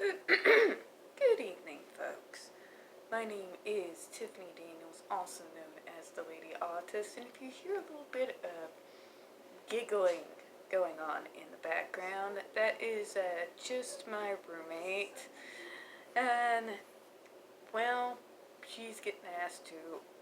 Good evening, folks. My name is Tiffany Daniels, also known as the Lady Autist, and if you hear a little bit of giggling going on in the background, that is just my roommate. And, well, she's getting asked to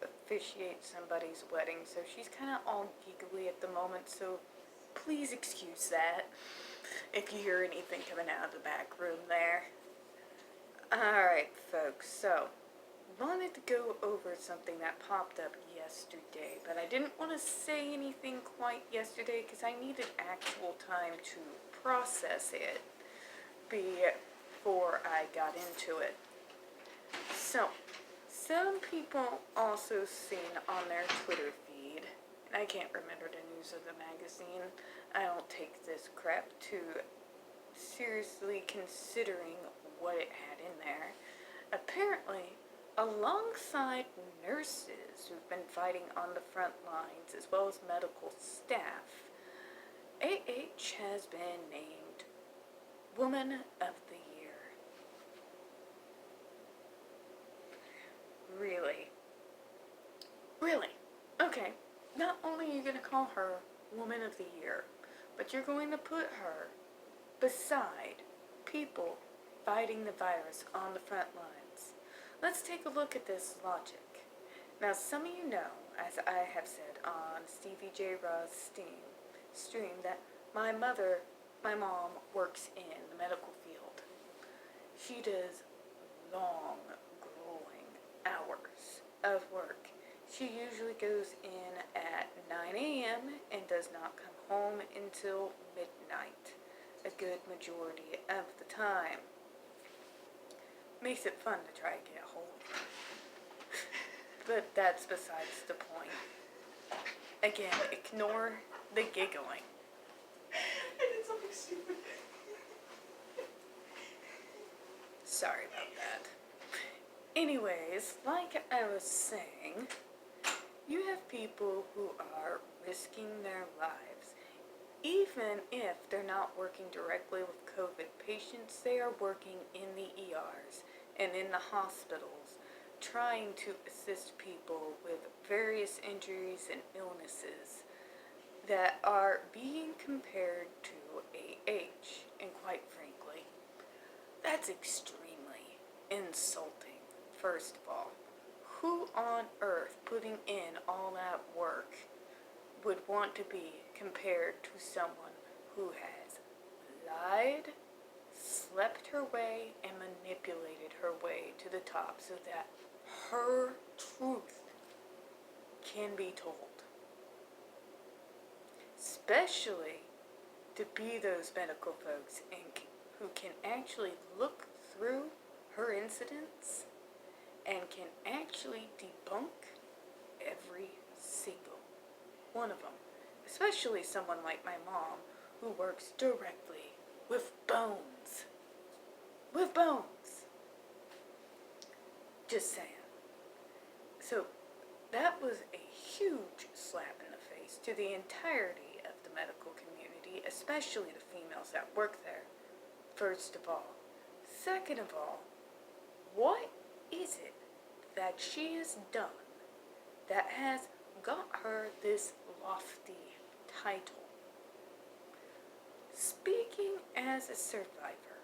officiate somebody's wedding, so she's kind of all giggly at the moment, so please excuse that if you hear anything coming out of the back room there. Alright, folks, so wanted to go over something that popped up yesterday, but I didn't want to say anything quite yesterday because I needed actual time to process it before I got into it. So, some people also seen on their Twitter feed, and I can't remember the news of the magazine, I don't take this crap too seriously considering what it had in there. Apparently, alongside nurses who've been fighting on the front lines as well as medical staff, AH has been named Woman of the Year. Really? Really? Okay, not only are you going to call her Woman of the Year, but you're going to put her beside people fighting the virus on the front lines. Let's take a look at this logic. Now, some of you know, as I have said on Stevie J. Raw's stream, that my mom works in the medical field. She does long, grueling hours of work. She usually goes in at 9 a.m. and does not come home until midnight, a good majority of the time. Makes it fun to try and get a hold of her. But that's besides the point. Again, ignore the giggling. I did something stupid. Sorry about that. Anyways, like I was saying, you have people who are risking their lives. Even if they're not working directly with COVID patients, they are working in the ERs and in the hospitals, trying to assist people with various injuries and illnesses that are being compared to AH. And quite frankly, that's extremely insulting. First of all, who on earth putting in all that work would want to be compared to someone who has lied, slept her way, and manipulated her way to the top so that her truth can be told? Especially to be those medical folks who can actually look through her incidents and can actually debunk every single one of them. Especially someone like my mom, who works directly with bones. With bones. Just saying. So, that was a huge slap in the face to the entirety of the medical community, especially the females that work there, first of all. Second of all, what is it that she has done that has got her this lofty title? Speaking as a survivor,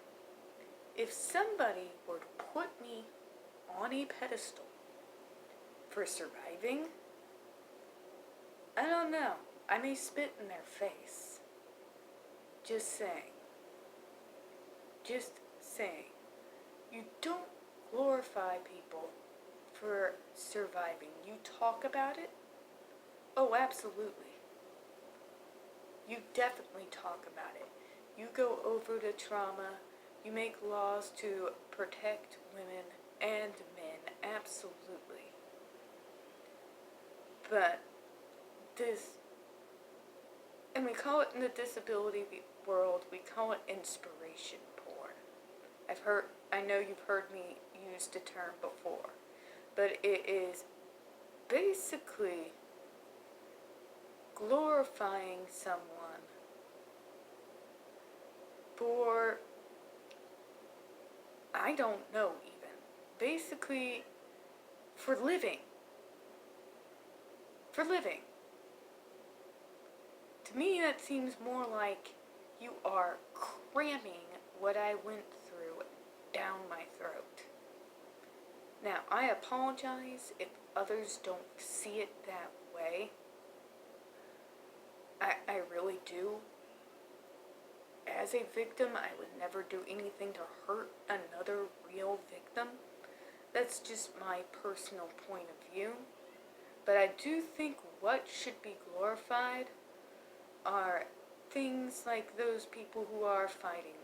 if somebody were to put me on a pedestal for surviving, I don't know, I may spit in their face. Just saying. Just saying. You don't glorify people for surviving. You talk about it. Oh, absolutely. You definitely talk about it. You go over the trauma. You make laws to protect women and men. Absolutely. But this, and we call it in the disability world, we call it inspiration porn. I know you've heard me use the term before, but it is basically glorifying someone for I don't know even. Basically, for living. For living. To me, that seems more like you are cramming what I went through down my throat. Now, I apologize if others don't see it that way. I really do. As a victim, I would never do anything to hurt another real victim. That's just my personal point of view. But I do think what should be glorified are things like those people who are fighting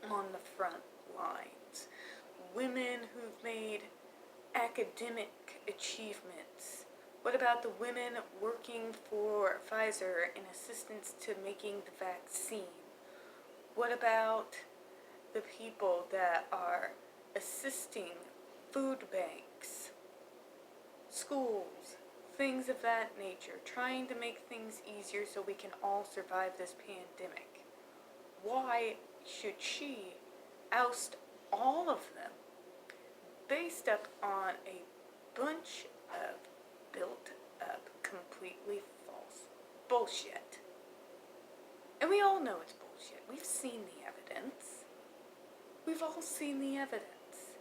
on the front lines. Women who've made academic achievements. What about the women working for Pfizer in assistance to making the vaccine? What about the people that are assisting food banks, schools, things of that nature, trying to make things easier so we can all survive this pandemic? Why should she oust all of them based up on a bunch of built up, completely false bullshit? And we all know it's bullshit. We've seen the evidence. We've all seen the evidence.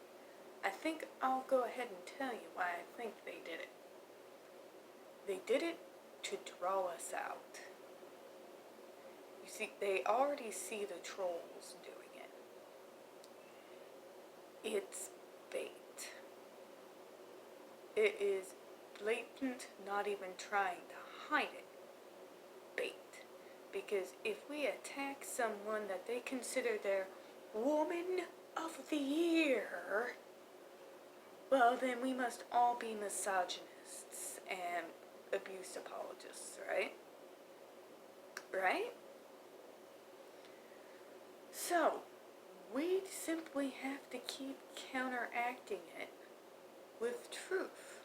I think I'll go ahead and tell you why I think they did it. They did it to draw us out. You see, they already see the trolls doing it. It's bait. It is blatant, not even trying to hide it. Bait. Because if we attack someone that they consider their Woman of the Year, well, then we must all be misogynists and abuse apologists, right? Right? So, we simply have to keep counteracting it with truth.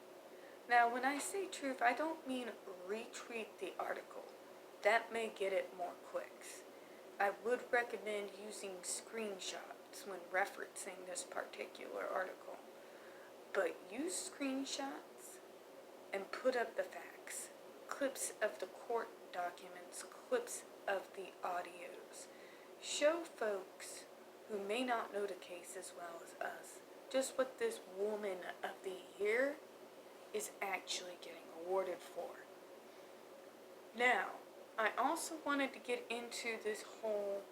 Now, when I say truth, I don't mean retweet the article. That may get it more clicks. I would recommend using screenshots when referencing this particular article. But use screenshots and put up the facts. Clips of the court documents, clips of the audios. Show folks who may not know the case as well as us just what this Woman of the Year is actually getting awarded for. Now, I also wanted to get into this whole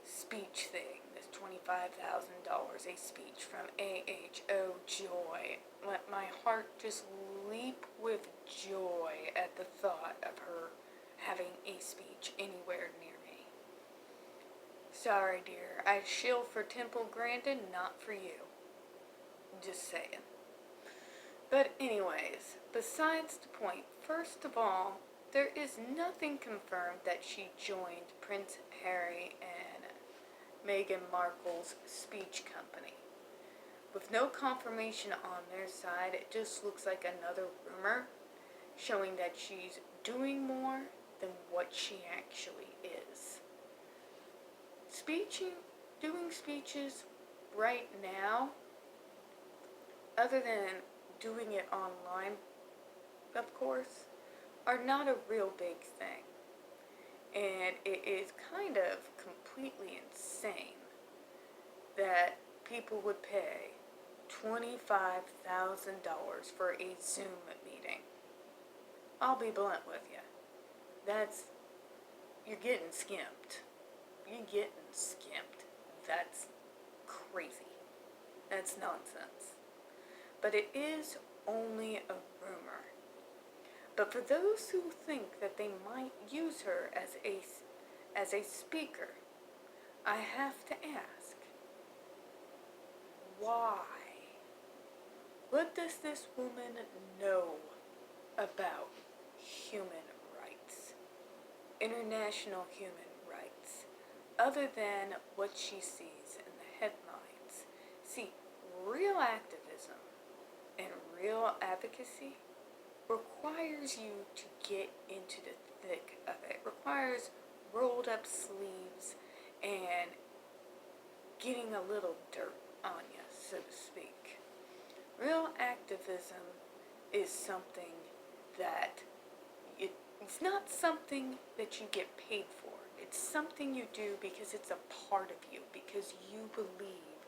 speech thing, this $25,000 a speech from AHO Joy. Let my heart just leap with joy at the thought of her having a speech anywhere near me. Sorry, dear, I shill for Temple Grandin, not for you. Just saying. But anyways, besides the point, first of all, there is nothing confirmed that she joined Prince Harry and Meghan Markle's speech company. With no confirmation on their side, it just looks like another rumor showing that she's doing more than what she actually is. Doing speeches right now, other than doing it online, of course, are not a real big thing. And it is kind of completely insane that people would pay $25,000 for a Zoom meeting. I'll be blunt with you. You're getting skimped. You're getting skimped. That's crazy. That's nonsense. But it is only a rumor. But for those who think that they might use her as a speaker, I have to ask, why? What does this woman know about human rights, international human rights, other than what she sees in the headlines? See, real activism and real advocacy requires you to get into the thick of it. It requires rolled up sleeves and getting a little dirt on you, so to speak. Real activism is something that it's not something that you get paid for. It's something you do because it's a part of you, because you believe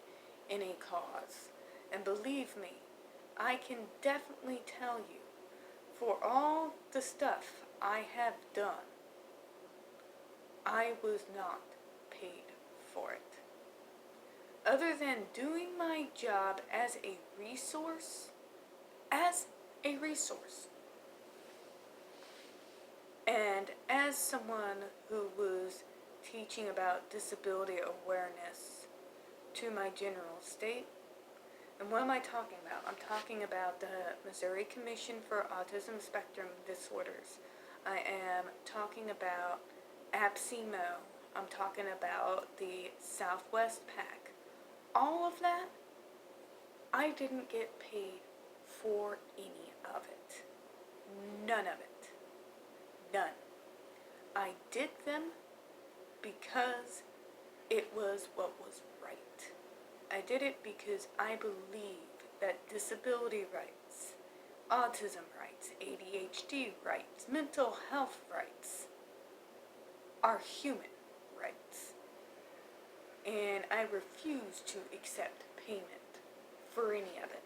in a cause. And believe me, I can definitely tell you, for all the stuff I have done, I was not paid for it. Other than doing my job as a resource, and as someone who was teaching about disability awareness to my general state. And what am I talking about? I'm talking about the Missouri Commission for Autism Spectrum Disorders. I am talking about APSIMO. I'm talking about the Southwest PAC. All of that, I didn't get paid for any of it. None of it. None. I did them because it was what was right. I did it because I believe that disability rights, autism rights, ADHD rights, mental health rights are human rights. And I refuse to accept payment for any of it.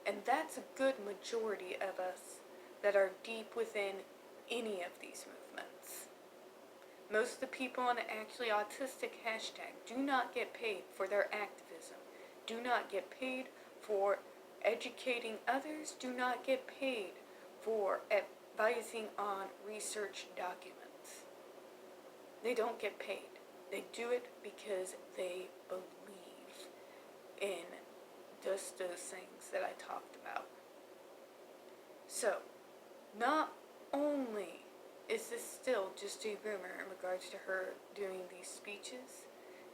And that's a good majority of us that are deep within any of these movements. Most of the people on the Actually Autistic hashtag do not get paid for their activism, do not get paid for educating others, do not get paid for advising on research documents. They don't get paid. They do it because they believe in just those things that I talked about. So, not only is this still just a rumor in regards to her doing these speeches,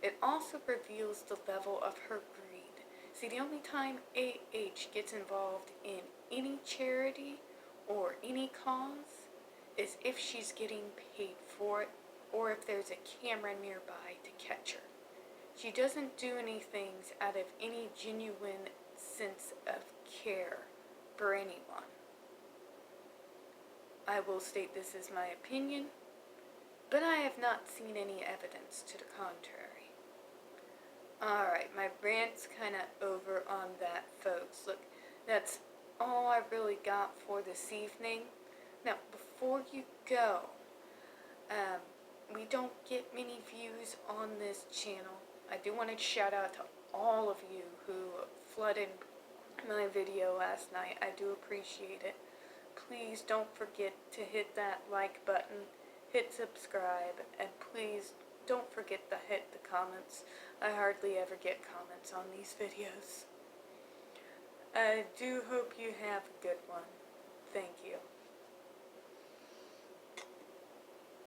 it also reveals the level of her greed. See, the only time AH gets involved in any charity or any cause is if she's getting paid for it or if there's a camera nearby to catch her. She doesn't do anything out of any genuine sense of care for anyone. I will state this is my opinion, but I have not seen any evidence to the contrary. Alright, my rant's kind of over on that, folks. Look, that's all I really got for this evening. Now, before you go, we don't get many views on this channel. I do want to shout out to all of you who flooded my video last night. I do appreciate it. Please don't forget to hit that like button, hit subscribe, and please don't forget to hit the comments. I hardly ever get comments on these videos. I do hope you have a good one. Thank you.